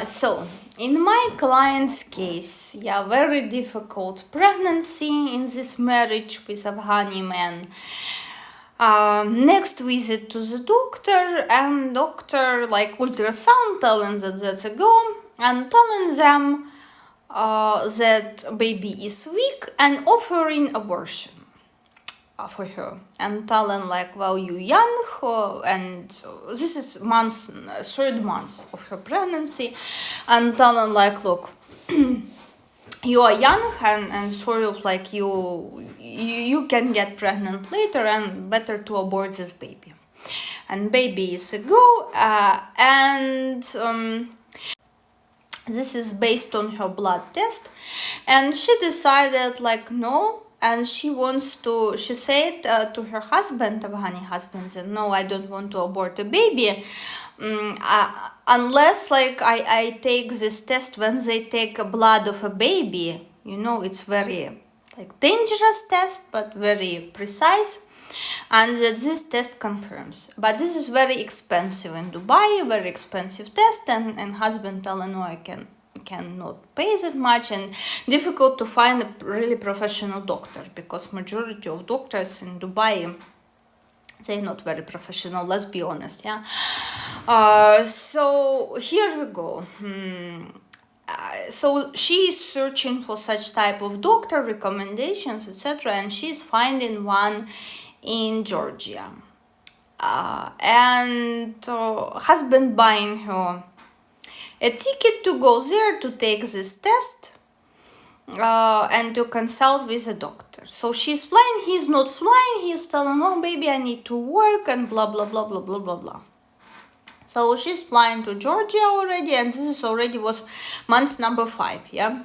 So, in my client's case, yeah, very difficult pregnancy in this marriage with Afghani man. Next visit to the doctor, and doctor like ultrasound telling that that's a go, and telling them that baby is weak and offering abortion for her, and telling like, well, you young, and this is third month of her pregnancy, and telling like, look, you are young, and sort of like you can get pregnant later, and better to abort this baby. And baby is a go, and this is based on her blood test, and she decided like no, and she said to her husband, Afghani husband, that no, I don't want to abort a baby, unless like I take this test. When they take blood of a baby, it's very like dangerous test, but very precise, and that this test confirms. But this is very expensive in Dubai, very expensive test, and husband tell no, I cannot pay that much, and difficult to find a really professional doctor, because majority of doctors in Dubai, they're not very professional, let's be honest, yeah. So here we go. So she is searching for such type of doctor recommendations, etc., and she's finding one in Georgia, and husband buying her a ticket to go there to take this test, and to consult with a doctor. So she's flying, he's not flying, he's telling, oh baby, I need to work, and blah blah blah blah blah blah blah. So she's flying to Georgia already, and this is already was month number 5, yeah.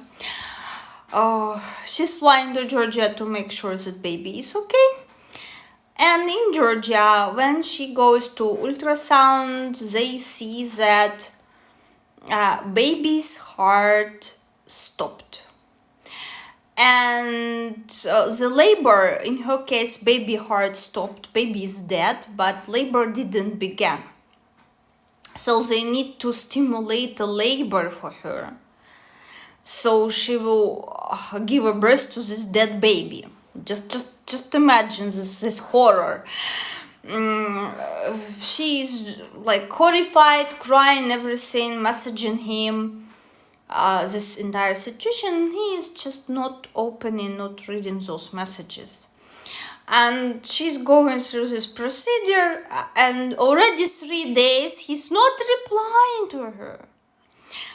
She's flying to Georgia to make sure that baby is okay. And in Georgia, when she goes to ultrasound, they see that baby's heart stopped. And the labor, in her case, baby heart stopped, baby is dead, but labor didn't begin. So they need to stimulate the labor for her. So she will give a birth to this dead baby. Just imagine this horror. She's like horrified, crying, everything, messaging him. This entire situation, he is just not opening, not reading those messages. And she's going through this procedure, and already 3 days he's not replying to her.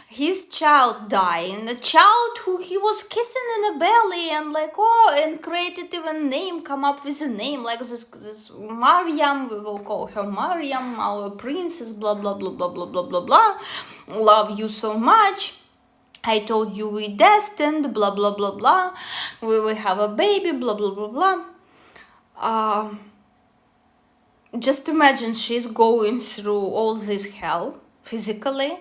His child dying, the child who he was kissing in the belly, and like, and created even name, come up with a name like this Mariam, we will call her Mariam, our princess, blah blah blah blah blah blah blah blah, love you so much, I told you we destined, blah blah blah blah, we will have a baby, blah blah blah blah. Just imagine she's going through all this hell physically,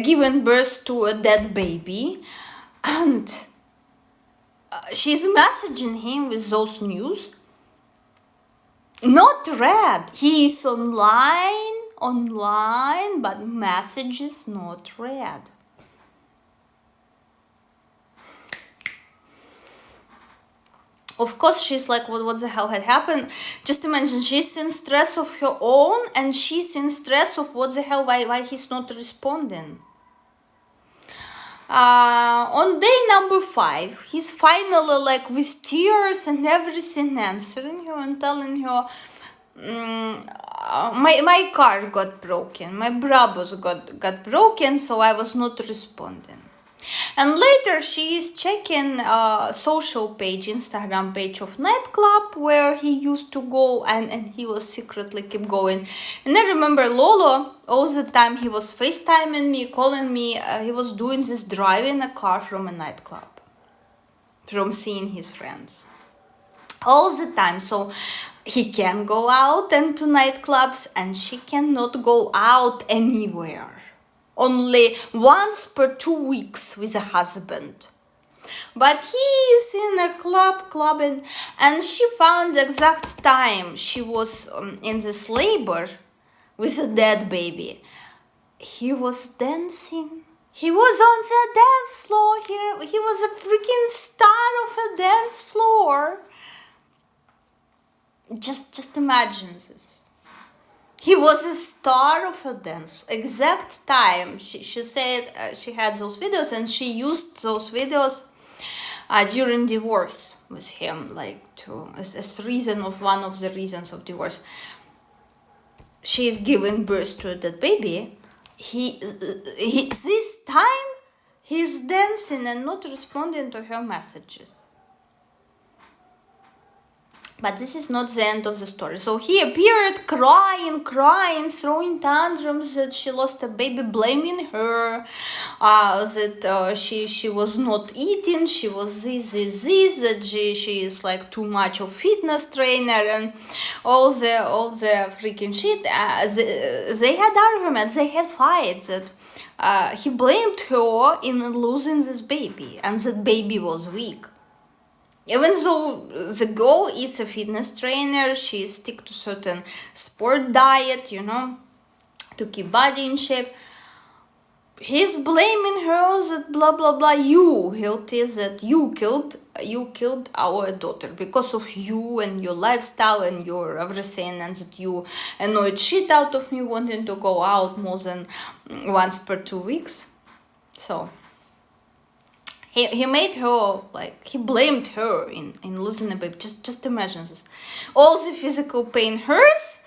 giving birth to a dead baby, and she's messaging him with those news. Not read. He is online, but messages not read. Of course, she's like, what the hell had happened? Just imagine, she's in stress of her own, and she's in stress of what the hell, why he's not responding. On day number 5, he's finally like with tears and everything answering her and telling her, my car got broken, my Brabus got broken, so I was not responding. And later she is checking social page, Instagram page of nightclub where he used to go, and he was secretly keep going. And I remember Lolo, all the time he was FaceTiming me, calling me, he was doing this driving a car from a nightclub, from seeing his friends. All the time, so he can go out and to nightclubs, and she cannot go out anywhere. Only once per 2 weeks with a husband. But he is in a clubbing, and she found the exact time she was in this labor with a dead baby. he was dancing. He was on the dance floor here. He was a freaking star of a dance floor. Just imagine this. He was a star of a dance. Exact time. She said she had those videos and she used those videos during divorce with him, like as reason of one of the reasons of divorce. She is giving birth to that baby. He this time he's dancing and not responding to her messages. But this is not the end of the story. So he appeared crying, throwing tantrums that she lost a baby, blaming her, that she was not eating, she was this, that she is like too much of fitness trainer and all the freaking shit. They had arguments, they had fights that he blamed her in losing this baby, and that baby was weak. Even though the girl is a fitness trainer, she stick to certain sport diet, to keep body in shape. He's blaming her that blah blah blah. You healthy, that you killed our daughter because of you and your lifestyle and your everything, and that you annoyed shit out of me wanting to go out more than once per 2 weeks. So He made her, like, he blamed her in losing a baby. Just imagine this. All the physical pain hers,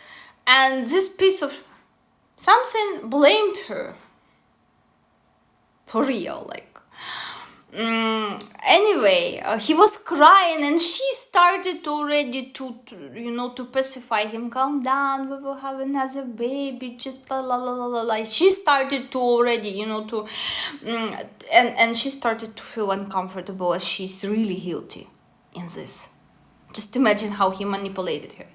and this piece of something blamed her. For real, like. Anyway, he was crying and she started already to pacify him. Calm down, we will have another baby, just la la la la la. She started to already, and she started to feel uncomfortable as she's really guilty in this. Just imagine how he manipulated her.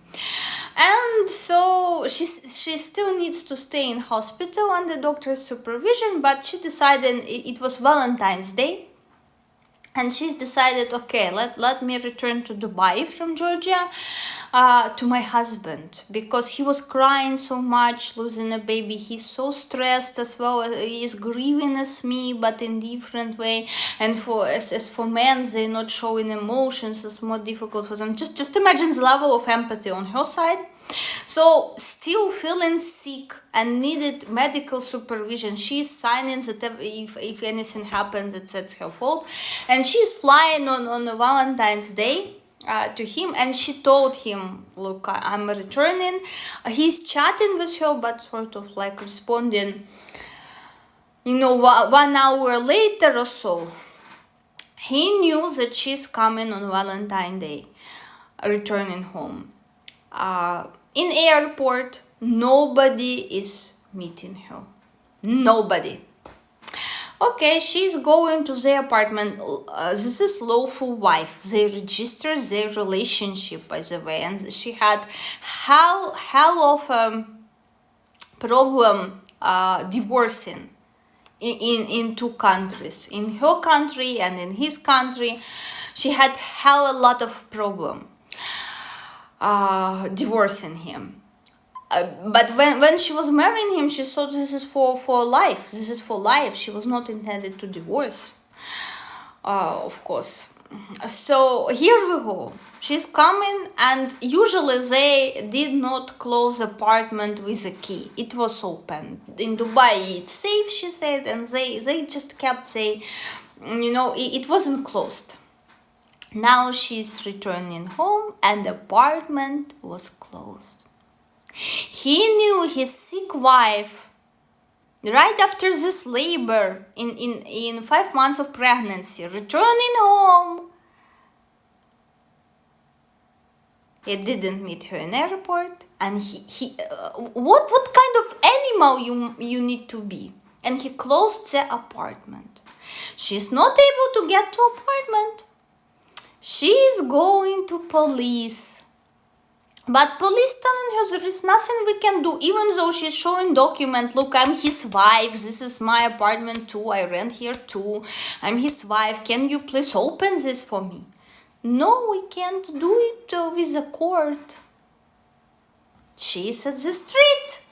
And so she still needs to stay in hospital under doctor's supervision, but she decided it was Valentine's Day. And she's decided, okay, let me return to Dubai from Georgia to my husband, because he was crying so much, losing a baby. He's so stressed as well. He's grieving as me, but in different way. And as for men, they're not showing emotions. It's more difficult for them. Just imagine the level of empathy on her side. So, still feeling sick and needed medical supervision. She's signing that if anything happens, it's her fault. And she's flying on a Valentine's Day to him, and she told him, look, I'm returning. He's chatting with her, but sort of like responding, 1 hour later or so. He knew that she's coming on Valentine's Day, returning home. In airport, nobody is meeting her. Nobody. Okay, she's going to their apartment. This is lawful wife. They registered their relationship, by the way, and she had hell of a problem divorcing in 2 countries. In her country and in his country, she had hell a lot of problem divorcing him. But when she was marrying him, she thought this is for life. This is for life. She was not intended to divorce, of course. So here we go. She's coming, and usually they did not close the apartment with a key. It was open. In Dubai, it's safe, she said, and they just kept saying, it wasn't closed. Now she's returning home and the apartment was closed. He knew his sick wife right after this labor in 5 months of pregnancy, returning home. He didn't meet her in airport, and he what kind of animal you need to be? And he closed the apartment. She's not able to get to apartment. She's going to police. But police telling her there is nothing we can do, even though she's showing document. Look, I'm his wife. This is my apartment too. I rent here too. I'm his wife. Can you please open this for me? No, we can't do it with the court. She's at the street.